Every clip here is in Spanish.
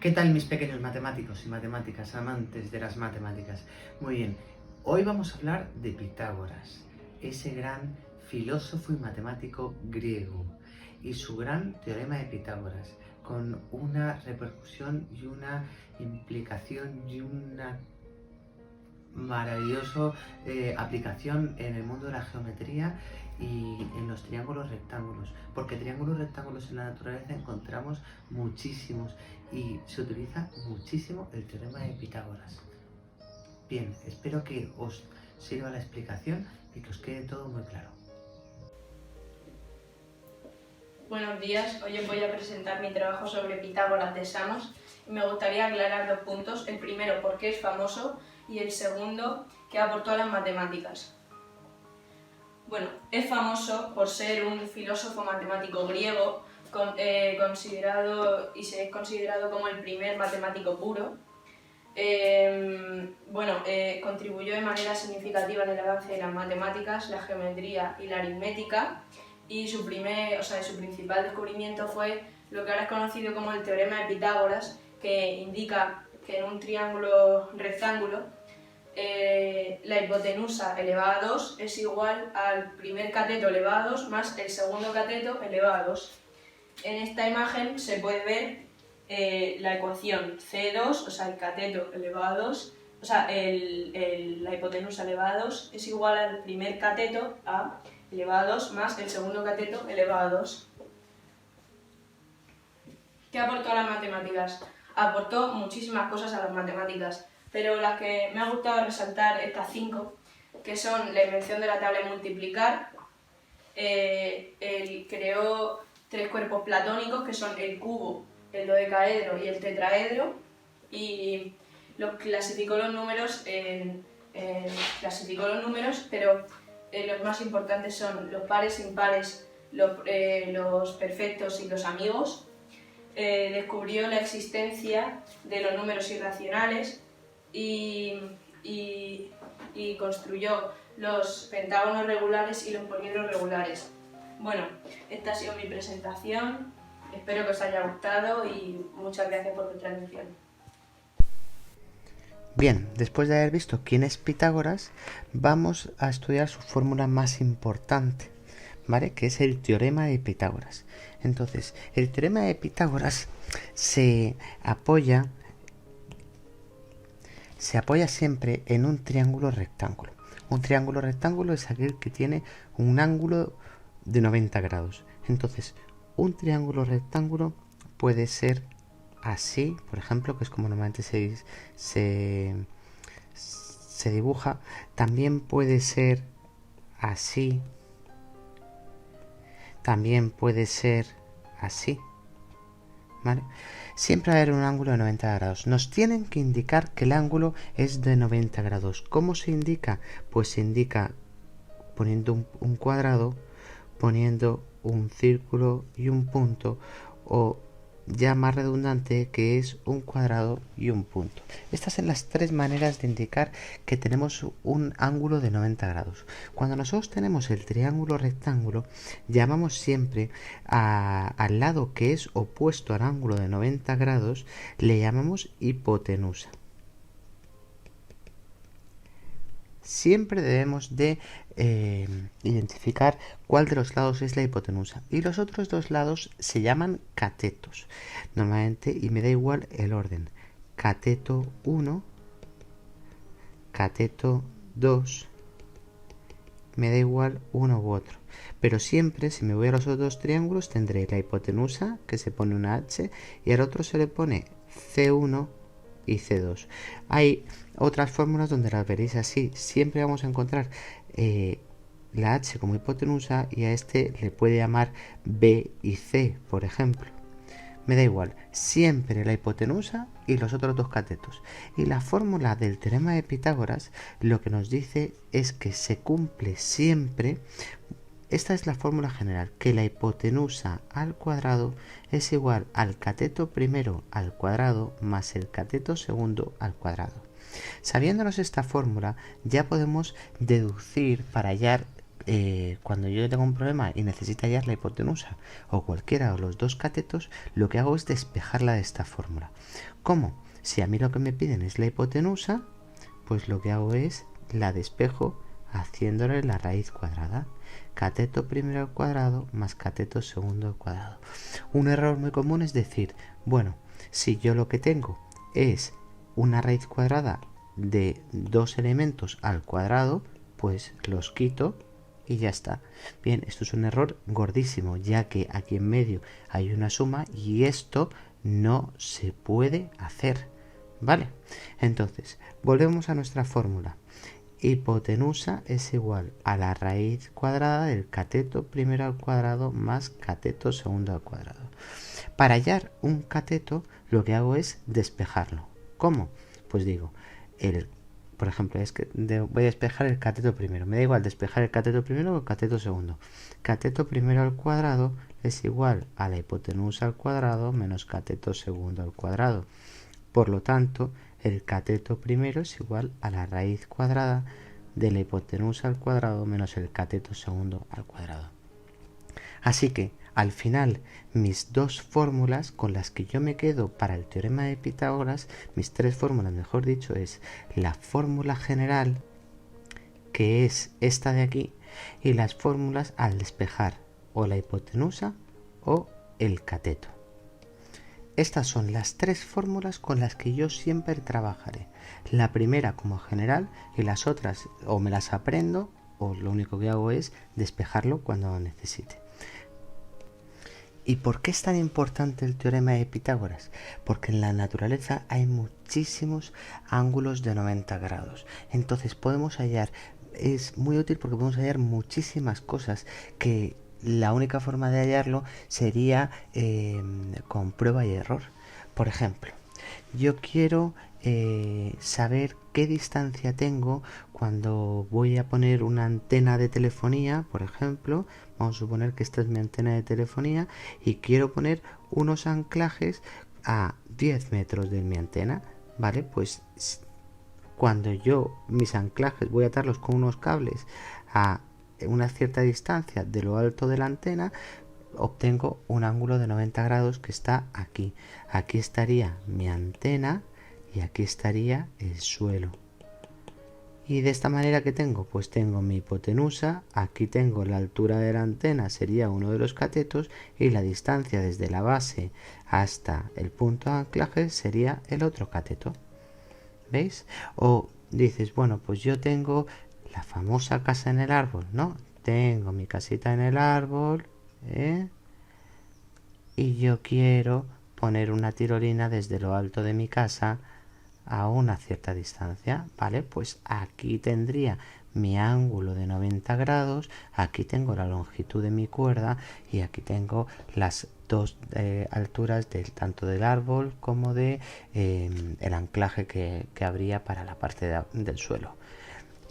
¿Qué tal mis pequeños matemáticos y matemáticas, amantes de las matemáticas? Muy bien, hoy vamos a hablar de Pitágoras, ese gran filósofo y matemático griego, y su gran teorema de Pitágoras, con una repercusión y una implicación y una maravillosa aplicación en el mundo de la geometría y en los triángulos rectángulos, porque triángulos rectángulos en la naturaleza encontramos muchísimos y se utiliza muchísimo el teorema de Pitágoras. Bien, espero que os sirva la explicación y que os quede todo muy claro. Buenos días, hoy os voy a presentar mi trabajo sobre Pitágoras de Samos y me gustaría aclarar dos puntos. El primero, por qué es famoso, y el segundo, qué aportó a las matemáticas. Bueno, es famoso por ser un filósofo matemático griego considerado como el primer matemático puro. Contribuyó de manera significativa en el avance de las matemáticas, la geometría y la aritmética, y su principal descubrimiento fue lo que ahora es conocido como el teorema de Pitágoras, que indica que en un triángulo rectángulo la hipotenusa elevada a 2 es igual al primer cateto elevado a 2 más el segundo cateto elevado a 2. En esta imagen se puede ver la ecuación C2, o sea, el cateto elevado a 2, o sea, la hipotenusa elevada a 2 es igual al primer cateto A elevado a 2 más el segundo cateto elevado a 2. ¿Qué aportó a las matemáticas? Aportó muchísimas cosas a las matemáticas, pero las que me ha gustado resaltar estas 5, que son la invención de la tabla de multiplicar, él creó 3 cuerpos platónicos que son el cubo, el dodecaedro y el tetraedro, y clasificó los números, pero los más importantes son los pares, impares, los perfectos y los amigos. Descubrió la existencia de los números irracionales y construyó los pentágonos regulares y los poliedros regulares. Bueno, esta ha sido mi presentación, espero que os haya gustado y muchas gracias por vuestra atención. Bien, después de haber visto quién es Pitágoras, vamos a estudiar su fórmula más importante, ¿vale? Que es el teorema de Pitágoras. Entonces, el teorema de Pitágoras se apoya siempre en un triángulo rectángulo. Un triángulo rectángulo es aquel que tiene un ángulo de 90 grados. Entonces, un triángulo rectángulo puede ser así, por ejemplo, que es como normalmente se dibuja. También puede ser así. También puede ser así, ¿vale? Siempre va a haber un ángulo de 90 grados. Nos tienen que indicar que el ángulo es de 90 grados. ¿Cómo se indica? Pues se indica poniendo un cuadrado, poniendo un círculo y un punto, o ya más redundante, que es un cuadrado y un punto. Estas son las 3 maneras de indicar que tenemos un ángulo de 90 grados. Cuando nosotros tenemos el triángulo rectángulo, llamamos siempre al lado que es opuesto al ángulo de 90 grados, le llamamos hipotenusa. Siempre debemos de identificar cuál de los lados es la hipotenusa, y los otros 2 lados se llaman catetos normalmente, y me da igual el orden: cateto 1, cateto 2, me da igual uno u otro, pero siempre, si me voy a los otros triángulos, tendré la hipotenusa, que se pone una H, y al otro se le pone C1 y C2. Hay otras fórmulas donde las veréis así. Siempre vamos a encontrar la H como hipotenusa, y a este le puede llamar B y C, por ejemplo. Me da igual, siempre la hipotenusa y los otros 2 catetos. Y la fórmula del teorema de Pitágoras lo que nos dice es que se cumple siempre. Esta es la fórmula general, que la hipotenusa al cuadrado es igual al cateto primero al cuadrado más el cateto segundo al cuadrado. Sabiéndonos esta fórmula, ya podemos deducir para hallar cuando yo tengo un problema y necesito hallar la hipotenusa o cualquiera o los dos catetos, lo que hago es despejarla de esta fórmula. ¿Cómo? Si a mí lo que me piden es la hipotenusa, pues lo que hago es la despejo haciéndole la raíz cuadrada. Cateto primero al cuadrado más cateto segundo al cuadrado. Un error muy común es decir, bueno, si yo lo que tengo es una raíz cuadrada de dos elementos al cuadrado, pues los quito y ya está. Bien, esto es un error gordísimo, ya que aquí en medio hay una suma y esto no se puede hacer. ¿Vale? Entonces, volvemos a nuestra fórmula. Hipotenusa es igual a la raíz cuadrada del cateto primero al cuadrado más cateto segundo al cuadrado. Para hallar un cateto, lo que hago es despejarlo. ¿Cómo? Pues digo, por ejemplo, voy a despejar el cateto primero. Me da igual despejar el cateto primero o el cateto segundo. Cateto primero al cuadrado es igual a la hipotenusa al cuadrado menos cateto segundo al cuadrado. Por lo tanto, el cateto primero es igual a la raíz cuadrada de la hipotenusa al cuadrado menos el cateto segundo al cuadrado. Así que, al final, mis dos fórmulas con las que yo me quedo para el teorema de Pitágoras, mis tres fórmulas, mejor dicho, es la fórmula general, que es esta de aquí, y las fórmulas al despejar o la hipotenusa o el cateto. Estas son las tres fórmulas con las que yo siempre trabajaré. La primera como general y las otras o me las aprendo o lo único que hago es despejarlo cuando lo necesite. ¿Y por qué es tan importante el teorema de Pitágoras? Porque en la naturaleza hay muchísimos ángulos de 90 grados. Entonces podemos hallar, es muy útil porque podemos hallar muchísimas cosas que la única forma de hallarlo sería con prueba y error. Por ejemplo, yo quiero saber qué distancia tengo cuando voy a poner una antena de telefonía, por ejemplo. Vamos a suponer que esta es mi antena de telefonía y quiero poner unos anclajes a 10 metros de mi antena, ¿vale? Pues cuando yo mis anclajes voy a atarlos con unos cables a una cierta distancia de lo alto de la antena, obtengo un ángulo de 90 grados que está aquí. Aquí estaría mi antena y aquí estaría el suelo. Y de esta manera, ¿qué tengo? Pues tengo mi hipotenusa, aquí tengo la altura de la antena, sería uno de los catetos, y la distancia desde la base hasta el punto de anclaje sería el otro cateto. ¿Veis? O dices, bueno, pues yo tengo la famosa casa en el árbol, ¿no? Tengo mi casita en el árbol, y yo quiero poner una tirolina desde lo alto de mi casa a una cierta distancia, ¿vale? Pues aquí tendría mi ángulo de 90 grados, aquí tengo la longitud de mi cuerda y aquí tengo las dos alturas tanto del árbol como de el anclaje que habría para la parte del suelo.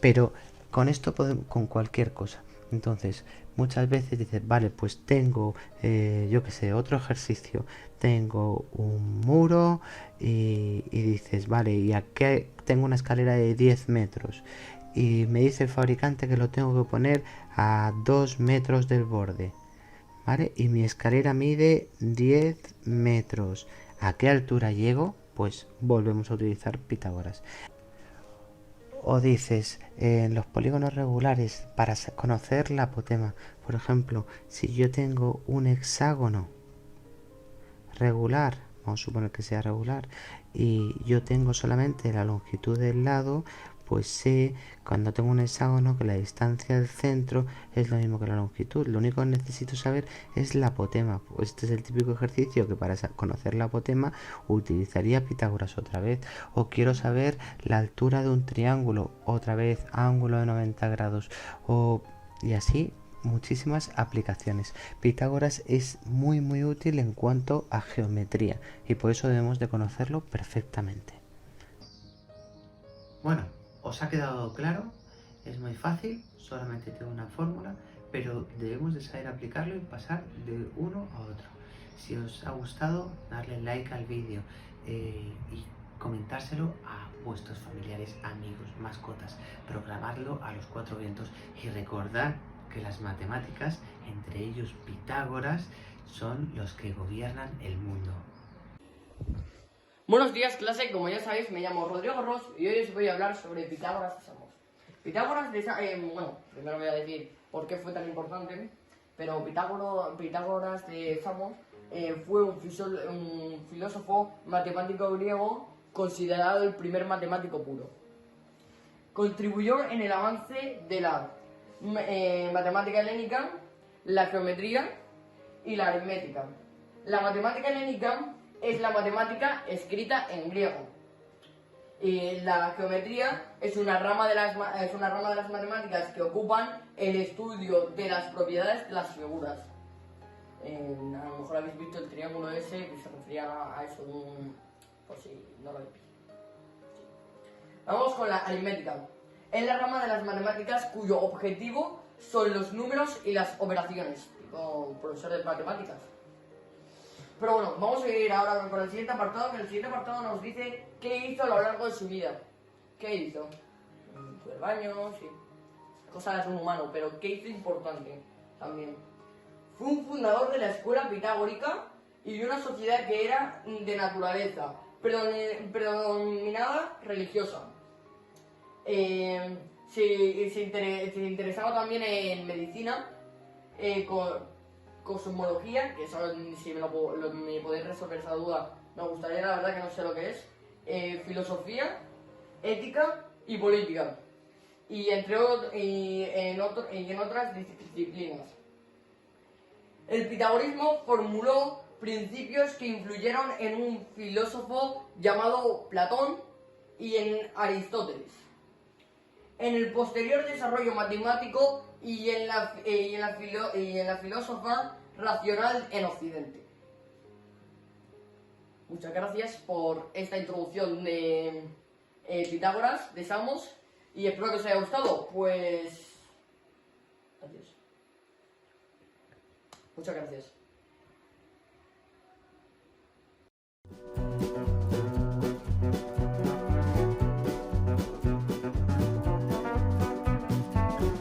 Pero con esto con cualquier cosa. Entonces, muchas veces dices, vale, pues tengo, yo que sé, otro ejercicio. Tengo un muro y dices, vale, y aquí tengo una escalera de 10 metros. Y me dice el fabricante que lo tengo que poner a 2 metros del borde. ¿Vale? Y mi escalera mide 10 metros. ¿A qué altura llego? Pues volvemos a utilizar Pitágoras. O dices, en los polígonos regulares, para conocer la apotema, por ejemplo, si yo tengo un hexágono regular, vamos a suponer que sea regular, y yo tengo solamente la longitud del lado, pues sé, cuando tengo un hexágono, que la distancia del centro es lo mismo que la longitud. Lo único que necesito saber es la apotema. Pues este es el típico ejercicio que para conocer la apotema utilizaría Pitágoras otra vez. O quiero saber la altura de un triángulo, otra vez ángulo de 90 grados. Y así muchísimas aplicaciones. Pitágoras es muy útil en cuanto a geometría y por eso debemos de conocerlo perfectamente. Bueno, ¿os ha quedado claro? Es muy fácil, solamente tengo una fórmula, pero debemos de saber aplicarlo y pasar de uno a otro. Si os ha gustado, darle like al vídeo y comentárselo a vuestros familiares, amigos, mascotas, proclamarlo a los cuatro vientos y recordad que las matemáticas, entre ellos Pitágoras, son los que gobiernan el mundo. Buenos días, clase. Como ya sabéis, me llamo Rodrigo Ros y hoy os voy a hablar sobre Pitágoras de Samos. Pitágoras de Samos, primero voy a decir por qué fue tan importante, pero Pitágoras de Samos fue un filósofo matemático griego considerado el primer matemático puro. Contribuyó en el avance de la matemática helénica, la geometría y la aritmética. La matemática helénica es la matemática escrita en griego. Y la geometría es una rama de las matemáticas que ocupan el estudio de las propiedades de las figuras. A lo mejor habéis visto el triángulo ese que se refería a eso, por si no lo habéis visto. Sí. Vamos con la aritmética. Es la rama de las matemáticas cuyo objetivo son los números y las operaciones, tipo profesor de matemáticas. Pero bueno, vamos a ir ahora con el siguiente apartado, que el siguiente apartado nos dice qué hizo a lo largo de su vida. ¿Qué hizo? Fue al baño, sí. Cosas de un humano, pero ¿qué hizo importante también? Fue un fundador de la escuela pitagórica y de una sociedad que era de naturaleza, predominada religiosa. Se interesaba también en medicina, cosmología, que eso, si me podéis resolver esa duda, me gustaría, la verdad que no sé lo que es, filosofía, ética y política, y en otras disciplinas. El pitagorismo formuló principios que influyeron en un filósofo llamado Platón y en Aristóteles. En el posterior desarrollo matemático y en la filosofía racional en Occidente. Muchas gracias por esta introducción de Pitágoras, de Samos, y espero que os haya gustado. Pues adiós. Muchas gracias.